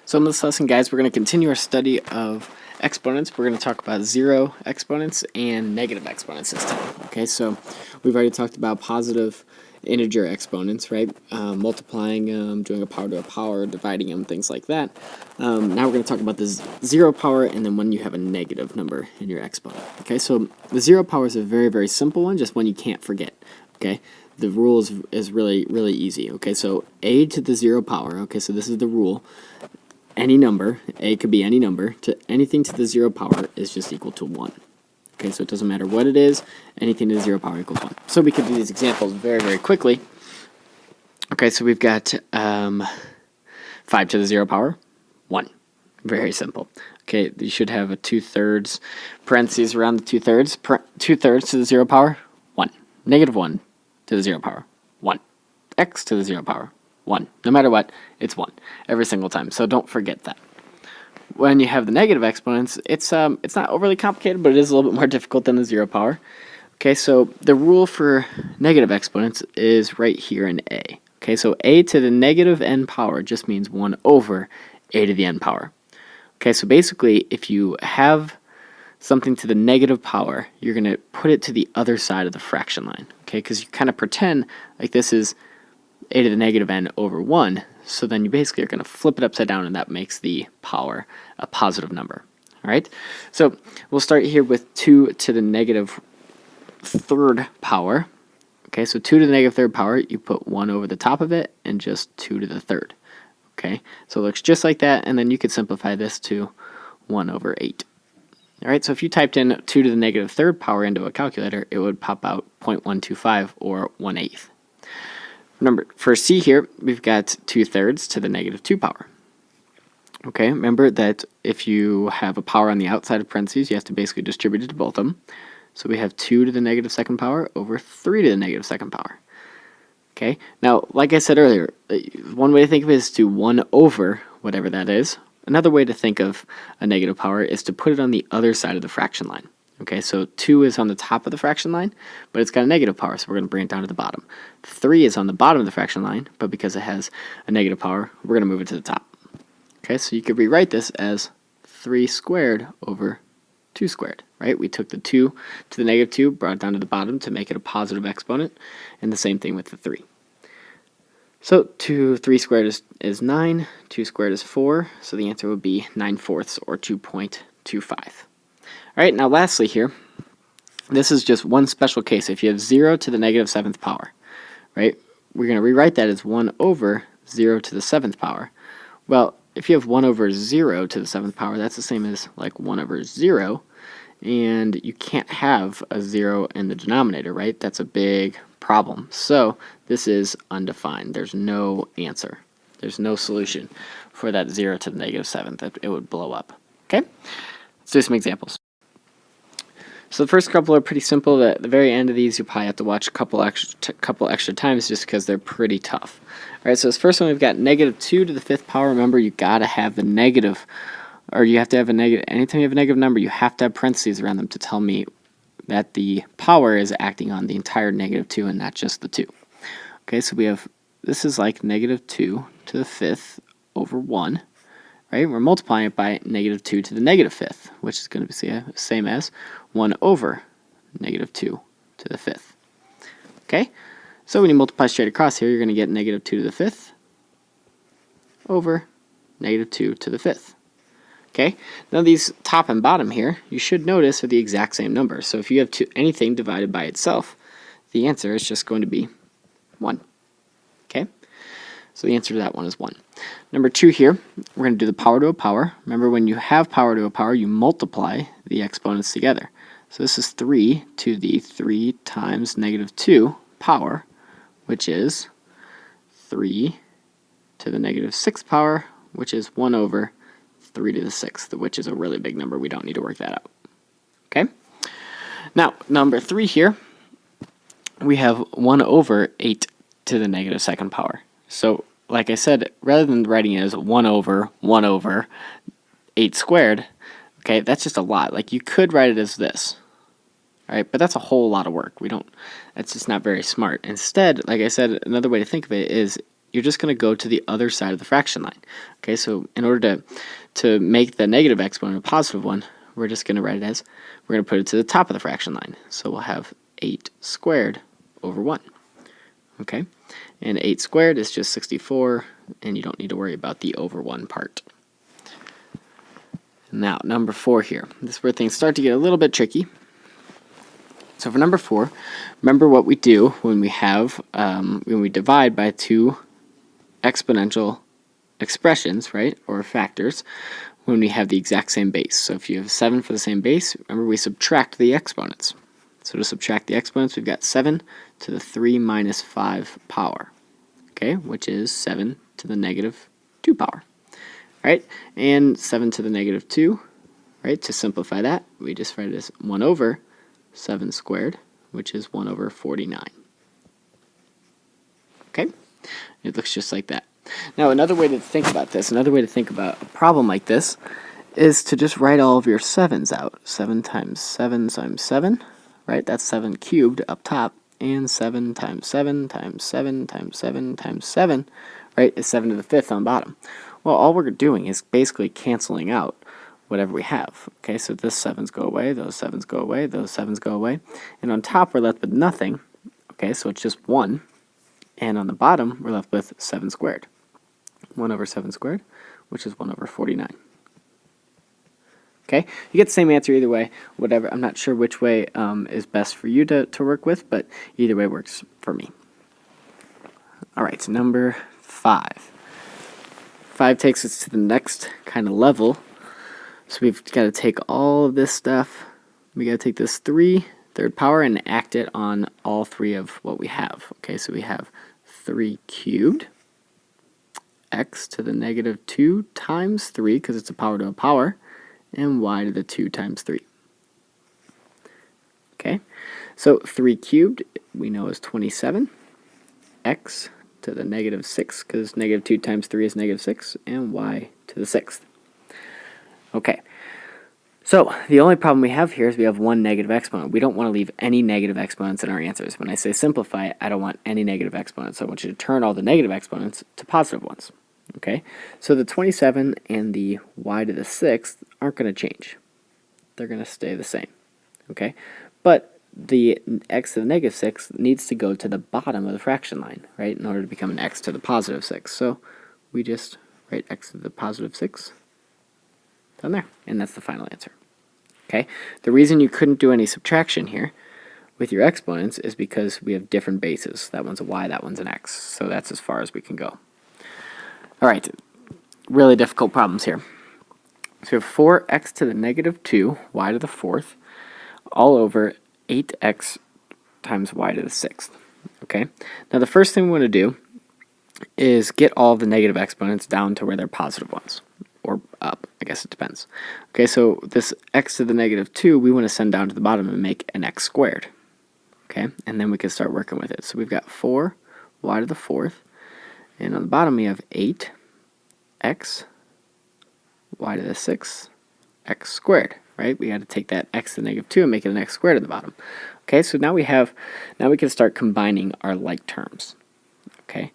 So in this lesson, guys, we're going to continue our study of exponents. We're going to talk about zero exponents and negative exponents this time. Okay, so we've already talked about positive integer exponents, right? Multiplying them, doing a power to a power, dividing them, things like that. Now we're going to talk about the zero power and then when you have a negative number in your exponent. Okay, so the zero power is a very, very simple one, just one you can't forget. Okay, the rule is really, really easy. Okay, so a to the zero power. Okay, so this is the rule. Any number, a could be any number, to anything to the zero power is just equal to 1. Okay, so it doesn't matter what it is, anything to the zero power equals 1. So we could do these examples very, very quickly. Okay, so we've got 5 to the zero power, 1. Very simple. Okay, you should have a 2/3 parentheses around the 2/3. 2/3 to the zero power, 1. Negative 1 to the zero power, 1. X to the zero power, 1. No matter what, it's 1 every single time, so don't forget that. When you have the negative exponents, it's not overly complicated, but it is a little bit more difficult than the zero power. Okay, so the rule for negative exponents is right here in a. Okay, so a to the negative n power just means 1 over a to the n power. Okay, so basically, if you have something to the negative power, you're going to put it to the other side of the fraction line. Okay, because you kind of pretend like this is a to the negative n over 1, so then you basically are going to flip it upside down, and that makes the power a positive number. All right, so we'll start here with 2 to the negative third power. Okay, so 2 to the negative third power, you put 1 over the top of it, and just 2 to the third. Okay, so it looks just like that, and then you could simplify this to 1 over 8. All right, so if you typed in 2 to the negative third power into a calculator, it would pop out 0.125 or 1/8. Remember, for C here, we've got 2/3 to the negative 2 power. Okay, remember that if you have a power on the outside of parentheses, you have to basically distribute it to both of them. So we have 2 to the negative second power over 3 to the negative second power. Okay, now, like I said earlier, one way to think of it is to 1 over whatever that is. Another way to think of a negative power is to put it on the other side of the fraction line. Okay, so 2 is on the top of the fraction line, but it's got a negative power, so we're going to bring it down to the bottom. 3 is on the bottom of the fraction line, but because it has a negative power, we're going to move it to the top. Okay, so you could rewrite this as 3 squared over 2 squared, right? We took the 2 to the negative 2, brought it down to the bottom to make it a positive exponent, and the same thing with the 3. So 3 squared is 9, 2 squared is 4, so the answer would be 9/4 or 2.25. All right, now lastly here, this is just one special case. If you have 0 to the negative 7th power, right, we're going to rewrite that as 1 over 0 to the 7th power. Well, if you have 1 over 0 to the 7th power, that's the same as like 1 over 0, and you can't have a 0 in the denominator, right? That's a big problem. So this is undefined. There's no answer. There's no solution for that 0 to the negative 7th. It would blow up. Okay? Let's do some examples. So the first couple are pretty simple. At the very end of these, you'll probably have to watch a couple extra times just because they're pretty tough. All right, so this first one, we've got negative 2 to the 5th power. Remember, you got to have the negative, or you have to have a negative. Anytime you have a negative number, you have to have parentheses around them to tell me that the power is acting on the entire negative 2 and not just the 2. Okay, so we have, this is like negative 2 to the 5th over 1. Right? We're multiplying it by negative 2 to the negative 5th, which is going to be the same as 1 over negative 2 to the 5th. Okay? So when you multiply straight across here, you're going to get negative 2 to the 5th over negative 2 to the 5th. Okay? Now these top and bottom here, you should notice are the exact same number. So if you have anything divided by itself, the answer is just going to be 1. Okay? So the answer to that one is 1. Number 2 here, we're going to do the power to a power. Remember, when you have power to a power, you multiply the exponents together. So this is 3 to the 3 times negative 2 power, which is 3 to the negative 6th power, which is 1 over 3 to the 6th, which is a really big number. We don't need to work that out. Okay? Now, number 3 here, we have 1 over 8 to the negative 2nd power. So, like I said, rather than writing it as 1 over 8 squared, okay, that's just a lot. Like, you could write it as this, all right? But that's a whole lot of work. That's just not very smart. Instead, like I said, another way to think of it is you're just going to go to the other side of the fraction line. Okay, so in order to make the negative exponent a positive one, we're just going to write it as, we're going to put it to the top of the fraction line. So we'll have 8 squared over 1. Okay, and 8 squared is just 64, and you don't need to worry about the over 1 part. Now, number 4 here. This is where things start to get a little bit tricky. So for number 4, remember what we do when we divide by two exponential expressions, right, or factors, when we have the exact same base. So if you have 7 for the same base, remember we subtract the exponents. So to subtract the exponents, we've got 7 to the 3 minus 5 power, okay, which is 7 to the negative 2 power, right? And 7 to the negative 2, right? To simplify that, we just write it as 1 over 7 squared, which is 1 over 49. Okay? It looks just like that. Now, another way to think about this, another way to think about a problem like this, is to just write all of your 7s out. 7 times 7 times 7, right? That's 7 cubed up top, and 7 times 7 times 7 times 7 times 7, right, is 7 to the 5th on bottom. Well, all we're doing is basically canceling out whatever we have. Okay, so this 7's go away, those 7's go away, those 7's go away, and on top we're left with nothing. Okay, so it's just 1, and on the bottom we're left with 7 squared. 1 over 7 squared, which is 1 over 49. Okay, you get the same answer either way, whatever. I'm not sure which way is best for you to work with, but either way works for me. Alright, so number 5. 5 takes us to the next kind of level. So we've got to take all of this stuff, we got to take this 3 third power and act it on all 3 of what we have. Okay, so we have 3 cubed, x to the negative 2 times 3, because it's a power to a power, and y to the 2 times 3. Okay, so 3 cubed we know is 27, x to the negative 6, because negative 2 times 3 is negative 6, and y to the 6th. Okay, so the only problem we have here is we have one negative exponent. We don't want to leave any negative exponents in our answers. When I say simplify, I don't want any negative exponents. So I want you to turn all the negative exponents to positive ones. Okay, so the 27 and the y to the 6th aren't going to change. They're going to stay the same. Okay, but the x to the negative 6 needs to go to the bottom of the fraction line, right, in order to become an x to the positive 6. So we just write x to the positive 6 down there, and that's the final answer. Okay, the reason you couldn't do any subtraction here with your exponents is because we have different bases. That one's a y, that one's an x, so that's as far as we can go. Alright, really difficult problems here. So we have 4x to the negative 2, y to the 4th, all over 8x times y to the 6th. Okay, now the first thing we want to do is get all the negative exponents down to where they're positive ones. Or up, I guess it depends. Okay, so this x to the negative 2, we want to send down to the bottom and make an x squared. Okay, and then we can start working with it. So we've got 4 y to the 4th, and on the bottom we have 8 x y to the 6th x squared, right? We got to take that x to the negative 2 and make it an x squared at the bottom. Okay, so now we can start combining our like terms. Okay,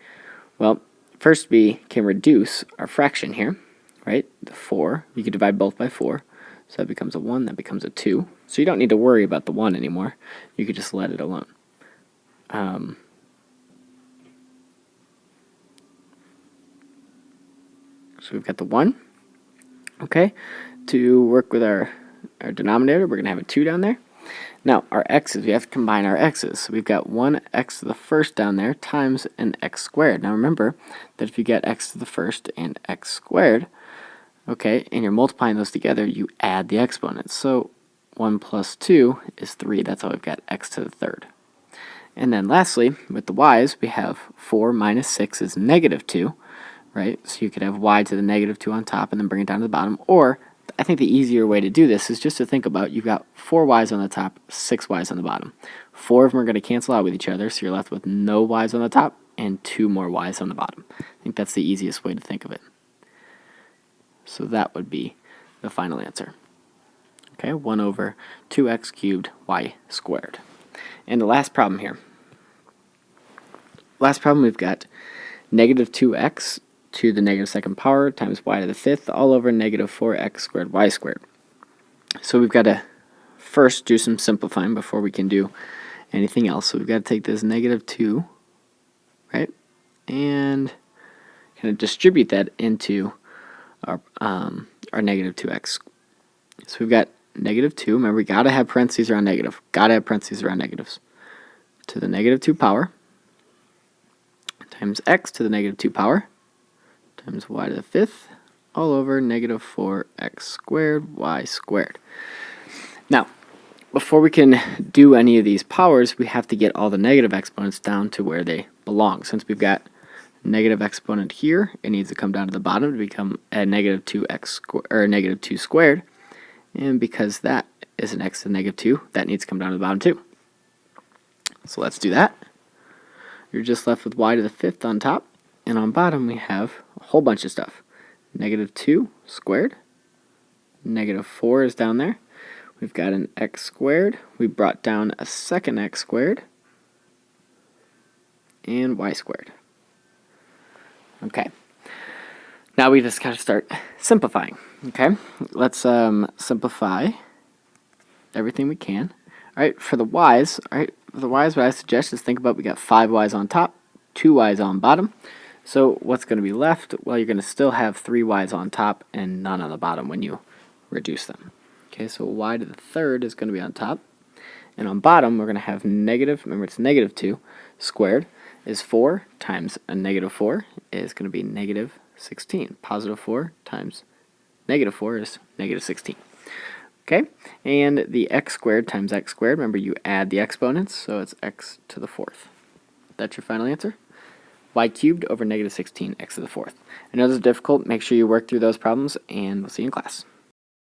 well, first we can reduce our fraction here. Right, the 4, you could divide both by 4, so that becomes a 1, that becomes a 2. So you don't need to worry about the 1 anymore. You could just let it alone. So we've got the 1. Okay, to work with our denominator, we're going to have a 2 down there. Now, our x's, we have to combine our x's. So we've got 1x to the first down there times an x squared. Now remember that if you get x to the first and x squared, okay, and you're multiplying those together, you add the exponents. So 1 plus 2 is 3. That's how we've got x to the third. And then lastly, with the y's, we have 4 minus 6 is negative 2, right? So you could have y to the negative 2 on top and then bring it down to the bottom. Or I think the easier way to do this is just to think about you've got 4 y's on the top, 6 y's on the bottom. 4 of them are going to cancel out with each other, so you're left with no y's on the top and 2 more y's on the bottom. I think that's the easiest way to think of it. So that would be the final answer. Okay, 1 over 2x cubed y squared. And the last problem here. Last problem we've got negative 2x to the negative second power times y to the fifth all over negative 4x squared y squared. So we've got to first do some simplifying before we can do anything else. So we've got to take this negative 2, right, and kind of distribute that into our negative 2x. So we've got negative 2. Remember, we got to have parentheses around negative. Got to have parentheses around negatives. To the negative 2 power times x to the negative 2 power times y to the fifth all over negative 4x squared y squared. Now, before we can do any of these powers, we have to get all the negative exponents down to where they belong. Since we've got negative exponent here, it needs to come down to the bottom to become a negative 2x or negative 2 squared. And because that is an x to the negative 2, that needs to come down to the bottom too. So let's do that. You're just left with y to the fifth on top, and on bottom we have a whole bunch of stuff. Negative 2 squared, negative 4 is down there. We've got an x squared, we brought down a second x squared, and y squared. Okay, now we just got to start simplifying. Okay, let's simplify everything we can. All right, for the y's, what I suggest is think about we got 5 y's on top, 2 y's on bottom. So what's going to be left? Well, you're going to still have 3 y's on top and none on the bottom when you reduce them. Okay, so y to the third is going to be on top. And on bottom, we're going to have negative, remember it's negative 2, squared is 4 times a negative 4 is going to be negative 16. Positive 4 times negative 4 is negative 16. Okay, and the x squared times x squared, remember you add the exponents, so it's x to the fourth. That's your final answer. Y cubed over negative 16 x to the fourth. I know this is difficult. Make sure you work through those problems, and we'll see you in class.